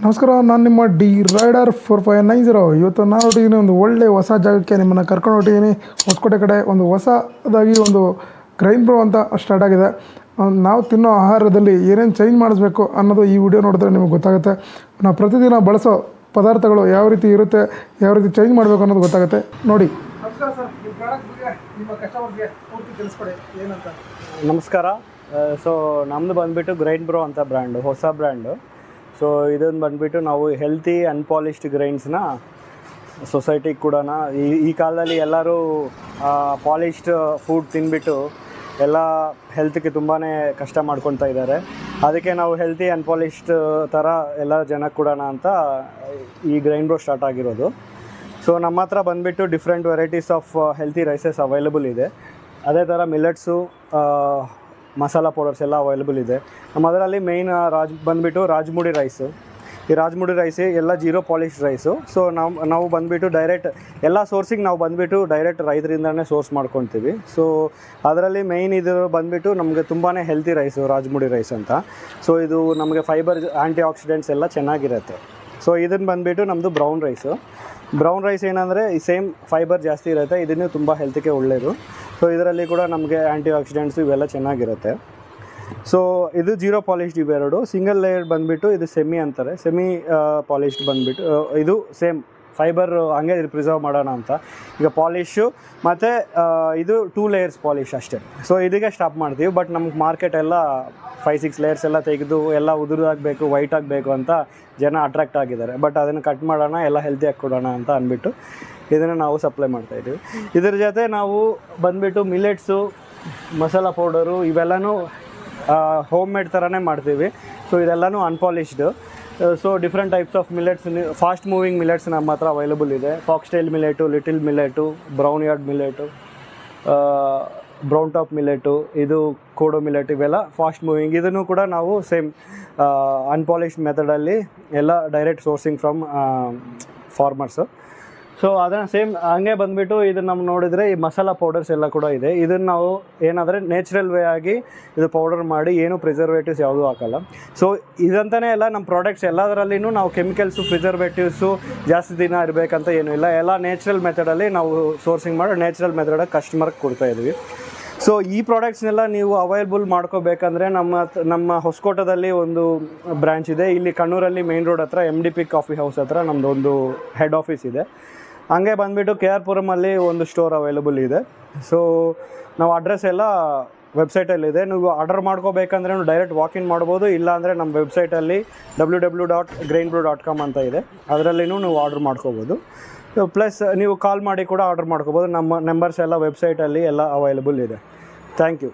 ನಮಸ್ಕಾರ, ನಾನು ನಿಮ್ಮ ಡಿ ರೈಡರ್ 4590. ಇವತ್ತು ನಾನು ಹೊರಟಿದ್ದೀನಿ ಒಂದು ಒಳ್ಳೆ ಹೊಸ ಜಾಗಕ್ಕೆ ನಿಮ್ಮನ್ನು ಕರ್ಕೊಂಡು ಹೊರಟಿದ್ದೀನಿ. ಹೊಸಕೋಟೆ ಕಡೆ ಒಂದು ಹೊಸದಾಗಿ ಒಂದು ಗ್ರೈನ್ ಬ್ರೋ ಅಂತ ಸ್ಟಾರ್ಟ್ ಆಗಿದೆ. ನಾವು ತಿನ್ನೋ ಆಹಾರದಲ್ಲಿ ಏನೇನು ಚೇಂಜ್ ಮಾಡಿಸ್ಬೇಕು ಅನ್ನೋದು ಈ ವಿಡಿಯೋ ನೋಡಿದ್ರೆ ನಿಮಗೆ ಗೊತ್ತಾಗುತ್ತೆ. ನಾವು ಪ್ರತಿದಿನ ಬಳಸೋ ಪದಾರ್ಥಗಳು ಯಾವ ರೀತಿ ಇರುತ್ತೆ, ಯಾವ ರೀತಿ ಚೇಂಜ್ ಮಾಡಬೇಕು ಅನ್ನೋದು ಗೊತ್ತಾಗುತ್ತೆ. ನೋಡಿ. ನಮಸ್ಕಾರ ಸರ್, ನಿಮ್ಮ ಪ್ರಾಡಕ್ಟ್ ಬಗ್ಗೆ ನಿಮ್ಮ ಕಸ್ಟಮರ್ಗೆ ಪೂರ್ತಿ ತಿಳಿಸ್ಕೊಡಿ ಏನಂತ. ನಮಸ್ಕಾರ. ಸೊ ನಮ್ಮದು ಬಂದುಬಿಟ್ಟು ಗ್ರೈನ್ ಬ್ರೋ ಅಂತ ಬ್ರ್ಯಾಂಡು, ಹೊಸ ಬ್ರ್ಯಾಂಡು. ಸೊ ಇದನ್ನು ಬಂದುಬಿಟ್ಟು ನಾವು ಹೆಲ್ತಿ ಅನ್ಪಾಲಿಶ್ಡ್ ಗ್ರೈನ್ಸ್ನ ಸೊಸೈಟಿಗೆ ಕೂಡ ಈ ಕಾಲದಲ್ಲಿ ಎಲ್ಲರೂ ಪಾಲಿಶ್ಡ್ ಫುಡ್ ತಿಂದ್ಬಿಟ್ಟು ಎಲ್ಲ ಹೆಲ್ತ್ಗೆ ತುಂಬಾ ಕಷ್ಟ ಮಾಡ್ಕೊತಾ ಇದ್ದಾರೆ. ಅದಕ್ಕೆ ನಾವು ಹೆಲ್ತಿ ಅನ್ಪಾಲಿಶ್ಡ್ ಥರ ಎಲ್ಲ ಜನಕ್ಕೆ ಕೊಡೋಣ ಅಂತ ಈ ಗ್ರೈನ್ ಬ್ರೋ ಸ್ಟಾರ್ಟ್ ಆಗಿರೋದು. ಸೊ ನಮ್ಮ ಹತ್ರ ಬಂದುಬಿಟ್ಟು different varieties of healthy rices available ಇದೆ. ಅದೇ ಥರ ಮಿಲೆಟ್ಸು, ಮಸಾಲ ಪೌಡರ್ಸ್ ಎಲ್ಲ ಅವೈಲಬಲ್ ಇದೆ. ನಮ್ಮ ಅದರಲ್ಲಿ ಮೇಯ್ನ್ ಬಂದುಬಿಟ್ಟು ರಾಜಮುಡಿ ರೈಸು. ಈ ರಾಜಮುಡಿ ರೈಸ್ ಎಲ್ಲ ಜೀರೋ ಪಾಲಿಶ್ಡ್ ರೈಸು. ಸೊ ನಾವು ಬಂದುಬಿಟ್ಟು ಡೈರೆಕ್ಟ್ ಎಲ್ಲ ಸೋರ್ಸಿಗೆ ನಾವು ಬಂದುಬಿಟ್ಟು ಡೈರೆಕ್ಟ್ ರೈತರಿಂದನೇ ಸೋರ್ಸ್ ಮಾಡ್ಕೊತೀವಿ. ಸೊ ಅದರಲ್ಲಿ ಮೇಯ್ನ್ ಇದು ಬಂದುಬಿಟ್ಟು ನಮಗೆ ತುಂಬಾ ಹೆಲ್ತಿ ರೈಸು ರಾಜಮುಡಿ ರೈಸ್ ಅಂತ. ಸೊ ಇದು ನಮಗೆ ಫೈಬರ್, ಆ್ಯಂಟಿ ಆಕ್ಸಿಡೆಂಟ್ಸ್ ಎಲ್ಲ ಚೆನ್ನಾಗಿರುತ್ತೆ. ಸೊ ಇದನ್ನು ಬಂದುಬಿಟ್ಟು ನಮ್ಮದು ಬ್ರೌನ್ ರೈಸು. ಬ್ರೌನ್ ರೈಸ್ ಏನಂದರೆ ಈ ಸೇಮ್ ಫೈಬರ್ ಜಾಸ್ತಿ ಇರುತ್ತೆ, ಇದನ್ನು ತುಂಬ ಹೆಲ್ತ್ಗೆ ಒಳ್ಳೆಯದು. ಸೊ ಇದರಲ್ಲಿ ಕೂಡ ನಮಗೆ ಆ್ಯಂಟಿ ಆಕ್ಸಿಡೆಂಟ್ಸು ಇವೆಲ್ಲ ಚೆನ್ನಾಗಿರುತ್ತೆ. ಸೊ ಇದು ಜೀರೋ ಪಾಲಿಶ್ಡ್ ಇವೆರಡು. ಸಿಂಗಲ್ ಲೇಯರ್ ಬಂದುಬಿಟ್ಟು ಇದು ಸೆಮಿ ಅಂತಾರೆ. ಸೆಮಿ ಪಾಲಿಶ್ಡ್ ಬಂದುಬಿಟ್ಟು ಇದು ಸೇಮ್ ಫೈಬರ್ ಹಂಗೆ ಪ್ರಿಸರ್ವ್ ಮಾಡೋಣ ಅಂತ. ಈಗ ಪಾಲಿಶು ಮತ್ತು ಇದು 2 ಲೇಯರ್ಸ್ ಪಾಲಿಶ್ ಅಷ್ಟೇ. ಸೊ ಇದಕ್ಕೆ ಸ್ಟಾಪ್ ಮಾಡ್ತೀವಿ. ಬಟ್ ನಮ್ಗೆ ಮಾರ್ಕೆಟ್ ಎಲ್ಲ 5-6 ಲೇಯರ್ಸ್ ಎಲ್ಲ ತೆಗೆದು ಎಲ್ಲ ಉದುರಾಗಬೇಕು, ವೈಟ್ ಆಗಬೇಕು ಅಂತ ಜನ ಅಟ್ರಾಕ್ಟ್ ಆಗಿದ್ದಾರೆ. ಬಟ್ ಅದನ್ನು ಕಟ್ ಮಾಡೋಣ, ಎಲ್ಲ ಹೆಲ್ತಿಯಾಗಿ ಕೊಡೋಣ ಅಂತ ಅಂದ್ಬಿಟ್ಟು ಇದನ್ನು ನಾವು ಸಪ್ಲೈ ಮಾಡ್ತಾಯಿದ್ದೀವಿ. ಇದ್ರ ಜೊತೆ ನಾವು ಬಂದುಬಿಟ್ಟು ಮಿಲೆಟ್ಸು, ಮಸಾಲ ಪೌಡರು ಇವೆಲ್ಲನೂ ಹೋಮ್ ಮೇಡ್ ಥರನೇ ಮಾಡ್ತೀವಿ. ಸೊ ಇದೆಲ್ಲನೂ unpolished. So different types of millets, fast moving millets ನಮ್ಮ ಹತ್ರ ಅವೈಲಬಲ್ ಇದೆ. Foxtail millet, little millet, barnyard millet, brown top millet, ಇದು ಕೋಡೋ ಮಿಲೆಟ್, ಇವೆಲ್ಲ ಫಾಸ್ಟ್ ಮೂವಿಂಗ್. ಇದನ್ನು ಕೂಡ ನಾವು ಸೇಮ್ ಅನ್ಪಾಲಿಶ್ಡ್ ಮೆಥಡಲ್ಲಿ ಎಲ್ಲ direct sourcing from farmers. So ಅದನ್ನು ಸೇಮ್ ಹಂಗೆ ಬಂದುಬಿಟ್ಟು ಇದನ್ನು ನಾವು ನೋಡಿದರೆ ಈ ಮಸಾಲ ಪೌಡರ್ಸ್ ಎಲ್ಲ ಕೂಡ ಇದೆ. ಇದನ್ನು ನಾವು ಏನಾದರೆ ನ್ಯಾಚುರಲ್ ವೇ ಆಗಿ ಇದು ಪೌಡರ್ ಮಾಡಿ ಏನು ಪ್ರಿಸರ್ವೇಟಿವ್ಸ್ ಯಾವುದೂ ಹಾಕಲ್ಲ. ಸೊ ಇದಂತಲೇ ಎಲ್ಲ ನಮ್ಮ ಪ್ರಾಡಕ್ಟ್ಸ್ ಎಲ್ಲದರಲ್ಲಿನೂ ನಾವು ಕೆಮಿಕಲ್ಸು, ಪ್ರಿಸರ್ವೇಟಿವ್ಸು ಜಾಸ್ತಿ ದಿನ ಇರಬೇಕಂತ ಏನೂ ಇಲ್ಲ. ಎಲ್ಲ ನ್ಯಾಚುರಲ್ ಮೆಥಡಲ್ಲಿ ನಾವು ಸೋರ್ಸಿಂಗ್ ಮಾಡಿ ನ್ಯಾಚುರಲ್ ಮೆಥಡಾಗಿ ಕಸ್ಟಮರ್ಗೆ ಕೊಡ್ತಾಯಿದ್ವಿ. ಸೊ ಈ ಪ್ರಾಡಕ್ಟ್ಸ್ನೆಲ್ಲ ನೀವು ಅವೈಲಬಲ್ ಮಾಡ್ಕೋಬೇಕಂದ್ರೆ ನಮ್ಮ ಹೊಸಕೋಟದಲ್ಲಿ ಒಂದು ಬ್ರ್ಯಾಂಚ್ ಇದೆ. ಇಲ್ಲಿ ಕಣ್ಣೂರಲ್ಲಿ ಮೇನ್ ರೋಡ್ ಹತ್ರ MDP ಕಾಫಿ ಹೌಸ್ ಹತ್ರ ನಮ್ಮದೊಂದು ಹೆಡ್ ಆಫೀಸ್ ಇದೆ. ಹಂಗೆ ಬಂದುಬಿಟ್ಟು KR ಪುರಮಲ್ಲಿ ಒಂದು ಸ್ಟೋರ್ ಅವೈಲಬಲ್ ಇದೆ. ಸೊ ನಾವು ಅಡ್ರೆಸ್ ಎಲ್ಲ ವೆಬ್ಸೈಟಲ್ಲಿದೆ. ನೀವು ಆರ್ಡರ್ ಮಾಡ್ಕೋಬೇಕಂದ್ರೆ ಡೈರೆಕ್ಟ್ ವಾಕಿನ್ ಮಾಡ್ಬೋದು. ಇಲ್ಲಾಂದರೆ ನಮ್ಮ ವೆಬ್ಸೈಟಲ್ಲಿ www.grainbro.com ಅಂತ ಇದೆ, ಅದರಲ್ಲಿನೂ ನೀವು ಆರ್ಡರ್ ಮಾಡ್ಕೋಬೋದು. ಪ್ಲಸ್ ನೀವು ಕಾಲ್ ಮಾಡಿ ಕೂಡ ಆರ್ಡರ್ ಮಾಡ್ಕೋಬೋದು. ನಮ್ಮ ನಂಬರ್ಸ್ ಎಲ್ಲ ವೆಬ್ಸೈಟಲ್ಲಿ ಎಲ್ಲ ಅವೈಲಬಲ್ ಇದೆ. Thank you.